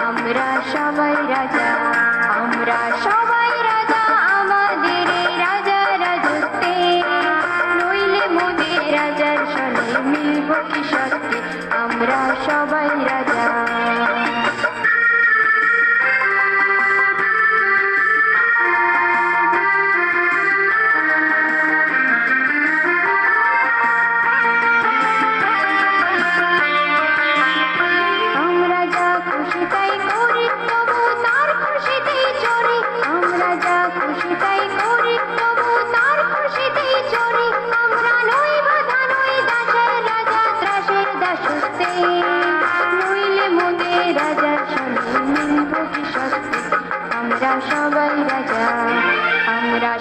আমরা সবাই রাজা, আমরা সবাই রাজা আমাদের এই রাজা রাজত্বে, নইলে মোদের রাজার সনে মিলব কি সত্যি, আমরা সবাই রাজা। আমরা সবাই রাজা, আমরা